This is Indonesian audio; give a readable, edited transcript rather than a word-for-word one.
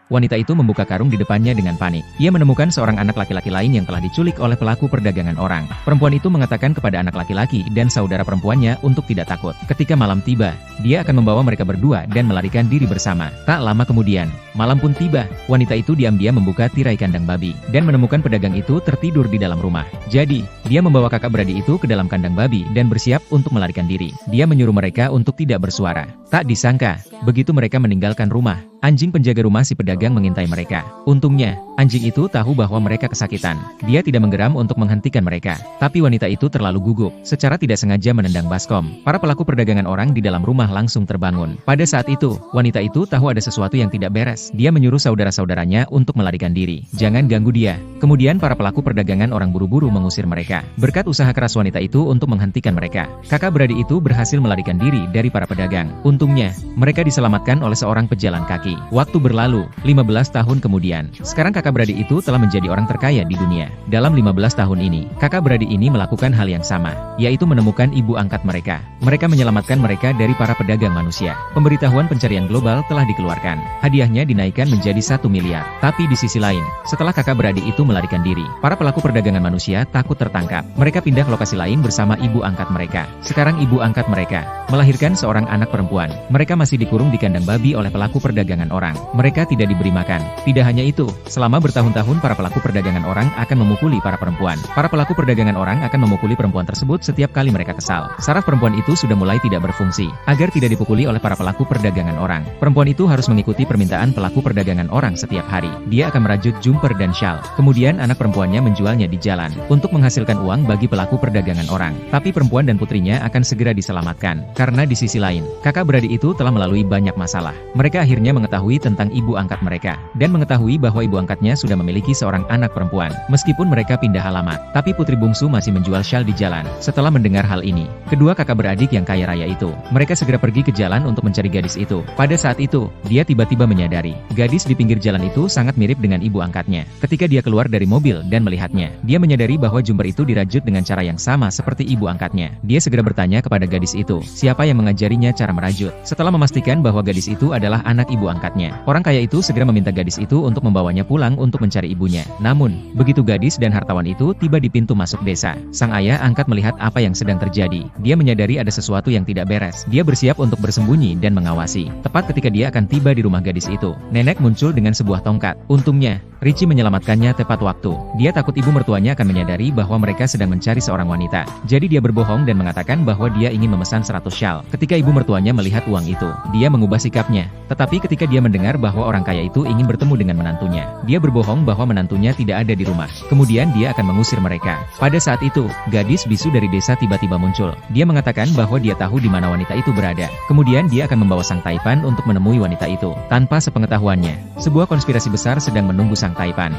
wanita itu membuka karung di depannya dengan panik. Ia menemukan seorang anak laki-laki lain yang telah diculik oleh pelaku perdagangan orang. Perempuan itu mengatakan kepada anak laki-laki dan saudara perempuannya untuk tidak takut. Ketika malam tiba, dia akan membawa mereka berdua dan melarikan diri bersama. Tak lama kemudian, malam pun tiba. Wanita itu diam-diam membuka tirai kandang babi dan menemukan pedagang itu tertidur di dalam rumah. Jadi, dia membawa kakak beradik itu ke dalam kandang babi dan bersiap untuk melarikan diri. Dia menyuruh mereka untuk tidak bersuara. Tak disangka, begitu mereka meninggalkan rumah, anjing penjaga rumah si pedagang mengintai mereka. Untungnya, anjing itu tahu bahwa mereka kesakitan. Dia tidak menggeram untuk menghentikan mereka. Tapi wanita itu terlalu gugup, secara tidak sengaja menendang baskom. Para pelaku perdagangan orang di dalam rumah langsung terbangun. Pada saat itu, wanita itu tahu ada sesuatu yang tidak beres. Dia menyuruh saudara-saudaranya untuk melarikan diri. Jangan ganggu dia. Kemudian para pelaku perdagangan orang buru-buru mengusir mereka. Berkat usaha keras wanita itu untuk menghentikan mereka, kakak beradik itu berhasil melarikan diri dari para pedagang. Untungnya, mereka diselamatkan oleh seorang pejalan kaki. Waktu berlalu, 15 tahun kemudian. Sekarang kakak beradik itu telah menjadi orang terkaya di dunia. Dalam 15 tahun ini, kakak beradik ini melakukan hal yang sama, yaitu menemukan ibu angkat mereka. Mereka menyelamatkan mereka dari para pedagang manusia. Pemberitahuan pencarian global telah dikeluarkan. Hadiahnya dinaikkan menjadi 1 miliar. Tapi di sisi lain, setelah kakak beradik itu melarikan diri, para pelaku perdagangan manusia takut tertangkap. Mereka pindah ke lokasi lain bersama ibu angkat mereka. Sekarang ibu angkat mereka melahirkan seorang anak perempuan. Mereka masih dikurung di kandang babi oleh pelaku perdagangan orang. Mereka tidak diberi makan. Tidak hanya itu, selama bertahun-tahun para pelaku perdagangan orang akan memukuli para perempuan. Para pelaku perdagangan orang akan memukuli perempuan tersebut setiap kali mereka kesal. Saraf perempuan itu sudah mulai tidak berfungsi. Agar tidak dipukuli oleh para pelaku perdagangan orang, perempuan itu harus mengikuti permintaan pelaku perdagangan orang setiap hari. Dia akan merajut jumper dan shawl. Kemudian anak perempuannya menjualnya di jalan untuk menghasilkan uang bagi pelaku perdagangan orang. Tapi perempuan dan putrinya akan segera diselamatkan. Karena di sisi lain, kakak beradik itu telah melalui banyak masalah. Mereka akhirnya mengetahui tentang ibu angkat mereka, dan mengetahui bahwa ibu angkatnya sudah memiliki seorang anak perempuan. Meskipun mereka pindah alamat, tapi putri bungsu masih menjual shawl di jalan. Setelah mendengar hal ini, kedua kakak beradik yang kaya raya itu, mereka segera pergi ke jalan untuk mencari gadis itu. Pada saat itu, dia tiba-tiba menyadari, gadis di pinggir jalan itu sangat mirip dengan ibu angkatnya. Ketika dia keluar dari mobil dan melihatnya, dia menyadari bahwa jumper itu dirajut dengan cara yang sama seperti ibu angkatnya. Dia segera bertanya kepada gadis itu, siapa yang mengajarinya cara merajut. Setelah memastikan bahwa gadis itu adalah anak ibu angkatnya, orang kaya itu segera meminta gadis itu untuk membawanya pulang untuk mencari ibunya. Namun, begitu gadis dan hartawan itu tiba di pintu masuk desa, sang ayah angkat melihat apa yang sedang terjadi. Dia menyadari ada sesuatu yang tidak beres. Dia bersiap untuk bersembunyi dan mengawasi. Tepat ketika dia akan tiba di rumah gadis itu, nenek muncul dengan sebuah tongkat. Untungnya, Richie menyelamatkannya tepat waktu. Dia takut ibu mertuanya akan menyadari bahwa mereka sedang mencari seorang wanita. Jadi dia berbohong dan mengatakan bahwa dia ingin memesan 100 shawl. Ketika ibu mertuanya melihat uang itu, dia mengubah sikapnya. Tetapi ketika dia mendengar bahwa orang kaya itu ingin bertemu dengan menantunya, dia berbohong bahwa menantunya tidak ada di rumah. Kemudian dia akan mengusir mereka. Pada saat itu, gadis bisu dari desa tiba-tiba muncul. Dia mengatakan bahwa dia tahu di mana wanita itu berada. Kemudian dia akan membawa sang Taipan untuk menemui wanita itu. Tanpa sepengetahuannya, sebuah konspirasi besar sedang menunggu sang Taipan.